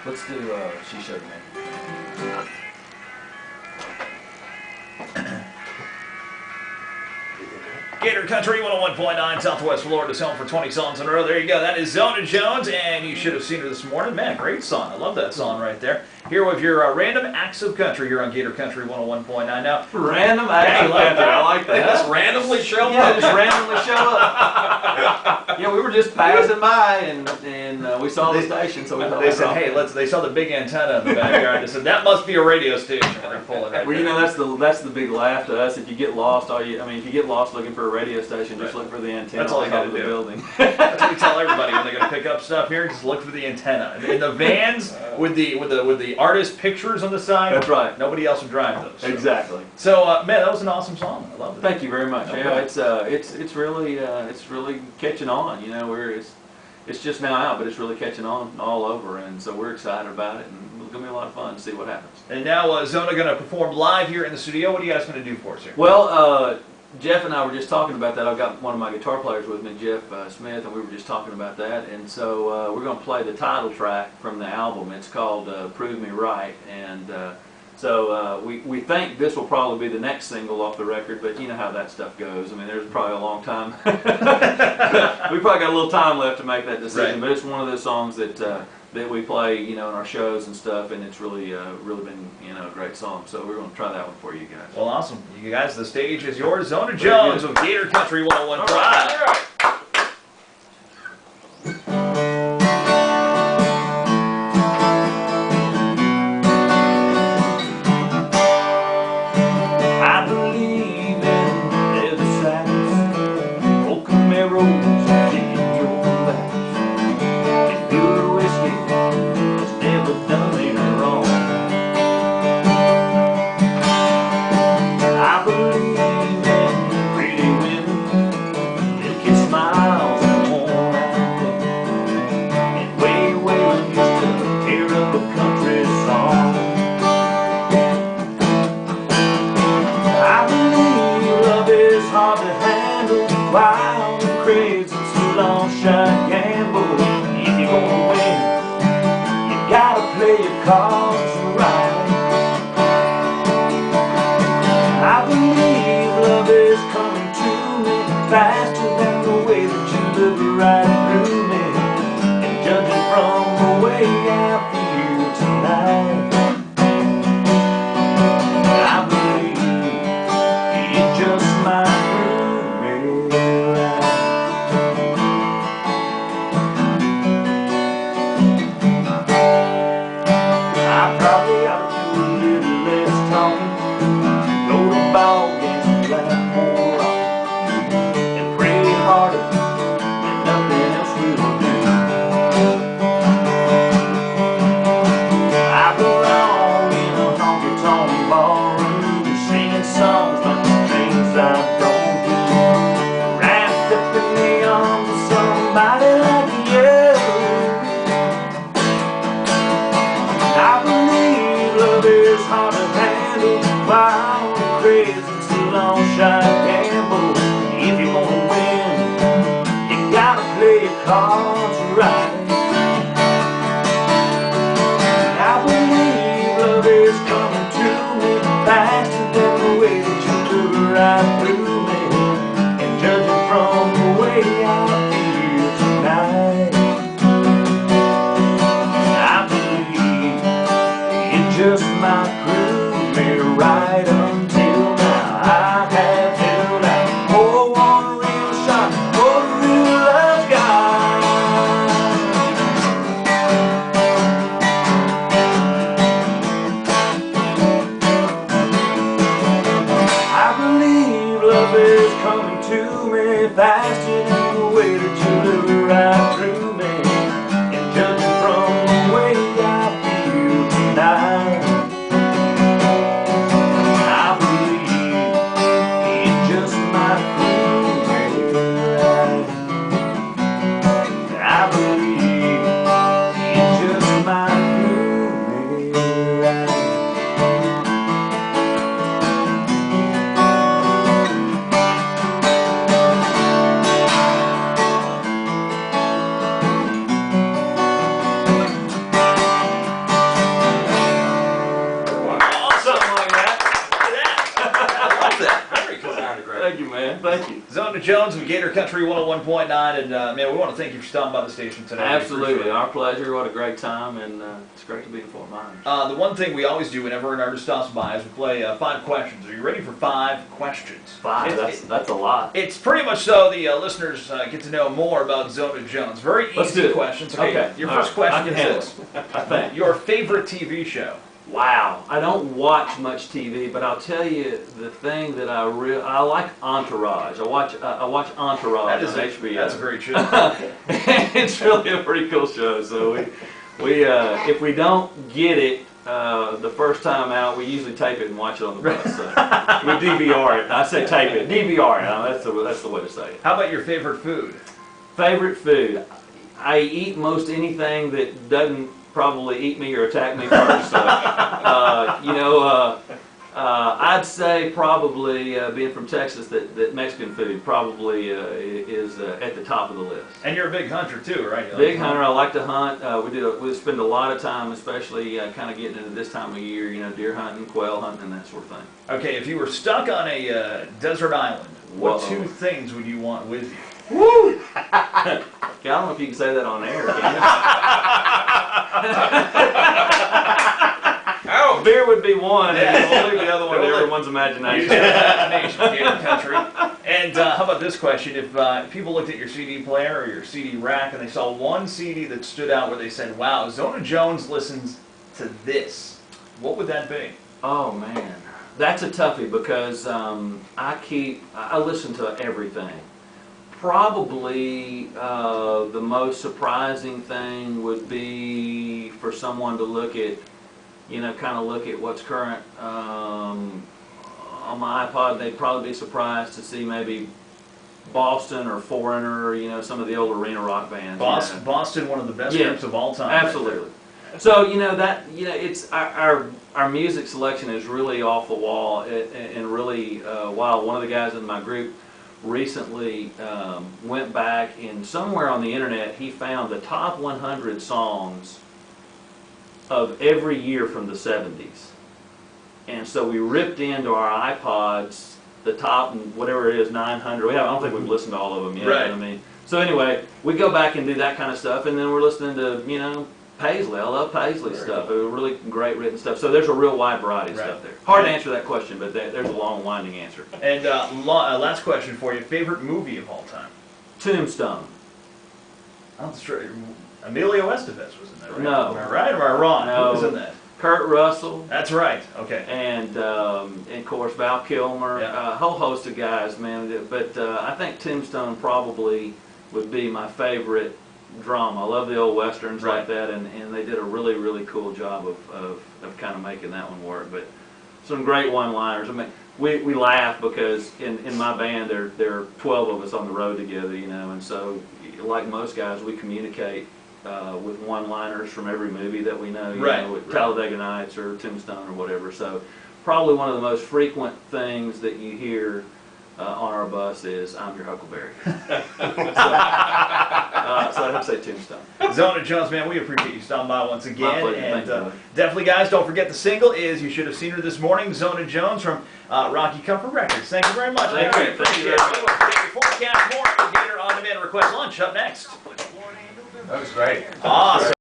Let's do She Showed Me. Gator Country 101.9 Southwest Florida's home for 20 songs in a row. There you go. That is Zona Jones, and you should have seen her this morning. Man, great song. I love that song right there. Here with your random acts of country here on Gator Country 101.9. Now, random acts of country. I like that. Just randomly show up. Yeah, just randomly show up. Yeah, we were just passing by, and we saw the station, so we thought they said, "Hey, they saw the big antenna in the backyard." They said that must be a radio station. We're gonna pull it right well, you know, that's the big laugh to us. If you get lost, if you get lost looking for a radio station, just look for the antenna. That's all you got to do. The building. That's what we tell everybody when they're going to pick up stuff here. Just look for the antenna. In the vans with the artist pictures on the side. That's right. Nobody else would drive those. So. Exactly. So, man, that was an awesome song. I love it. Thank you very much. No Yeah, it's really catching on. You know, it's just now out, but it's really catching on all over, and so we're excited about it, and it's gonna be a lot of fun to see what happens. And now Zona going to perform live here in the studio. What are you guys going to do for us here? Well, Jeff and I were just talking about that. I've got one of my guitar players with me, Jeff Smith, and we were just talking about that. And so we're going to play the title track from the album. It's called Prove Me Right. And so we think this will probably be the next single off the record, but you know how that stuff goes. I mean, there's probably a long time. We probably got a little time left to make that decision, right. But it's one of those songs that we play, you know, in our shows and stuff, and it's really been, you know, a great song. So we're going to try that one for you guys. Well, awesome. You guys, the stage is yours. Zona Jones of Gator Country 101.5. Wild and crazy, so long shot gamble. If you're gonna win, you gotta play your cards right. I believe love is coming to me faster than the way that you look right through me. And judging from the way I feel tonight, I believe it just might. Wild and crazy, so long shot gamble. If you wanna win, you gotta play your cards right. I believe love is coming to me faster than the way that you look right through me. And judging from the way I feel tonight, I believe it just might prove me right. Until now I have held out for one real shot, for a real love guy. Jones of Gator Country 101.9, and man, we want to thank you for stopping by the station today. Absolutely, our pleasure. What a great time, and it's great to be in Fort Myers. The one thing we always do whenever an artist stops by is we play 5 questions. Are you ready for 5 questions? 5, that's a lot. It's pretty much so the listeners get to know more about Zona Jones. Very easy questions. Okay. Your first question is this. I think. Your favorite TV show? Wow, I don't watch much TV, but I'll tell you the thing that I like Entourage. I watch Entourage on HBO. That's a great show. It's really a pretty cool show. So we if we don't get it the first time out, we usually tape it and watch it on the bus. So we DVR it. I say tape it, DVR it. That's the way to say it. How about your favorite food? Favorite food? I eat most anything that doesn't probably eat me or attack me first. So, I'd say probably being from Texas, that Mexican food probably is at the top of the list. And you're a big hunter too, right? Big hunter. I like to hunt. We spend a lot of time, especially kind of getting into this time of year. Deer hunting, quail hunting, and that sort of thing. Okay, if you were stuck on a desert island, what Whoa. 2 things would you want with you? Woo! I don't know if you can say that on air. Beer would be one, and we'll leave the other one to everyone's imagination. Gator Country. And how about this question? If people looked at your CD player or your CD rack and they saw one CD that stood out where they said, wow, Zona Jones listens to this, what would that be? Oh, man. That's a toughie because I listen to everything. Probably the most surprising thing would be for someone to look at, kind of look at what's current on my iPod. They'd probably be surprised to see maybe Boston or Foreigner, some of the old arena rock bands. Boston, one of the best groups of all time. Absolutely. So it's our music selection is really off the wall, and really while one of the guys in my group recently went back and somewhere on the internet he found the top 100 songs of every year from the 70s. And so we ripped into our iPods the top, whatever it is, 900. I don't think we've listened to all of them yet. Right. So anyway, we go back and do that kind of stuff, and then we're listening to, Paisley. I love Paisley stuff. It was really great written stuff. So there's a real wide variety of stuff there. Hard to answer that question, but there's a long, winding answer. And last question for you. Favorite movie of all time? Tombstone. I'm sure Emilio Estevez was in that, right? No. Am I right or am I wrong? No. Who was in that? Kurt Russell. That's right. Okay. And of course Val Kilmer. A whole host of guys, man. But I think Tombstone probably would be my favorite drama. I love the old westerns like that, and they did a really, really cool job of kind of making that one work. But some great one-liners. I mean, we laugh because in my band there are 12 of us on the road together, and so like most guys, we communicate with one-liners from every movie that we know, with Talladega Nights or Tombstone or whatever. So probably one of the most frequent things that you hear on our bus is "I'm your Huckleberry." So I'd have to say Tombstone. Zona Jones, man, we appreciate you stopping by once again. My pleasure. And Thank you. definitely, guys, don't forget the single is "You Should Have Seen Her This Morning." Zona Jones from Rocky Comfort Records. Thank you very much. Thank you. Thank you. Take your forecast more. Gator On Demand Request Lunch up next. That was great. Awesome.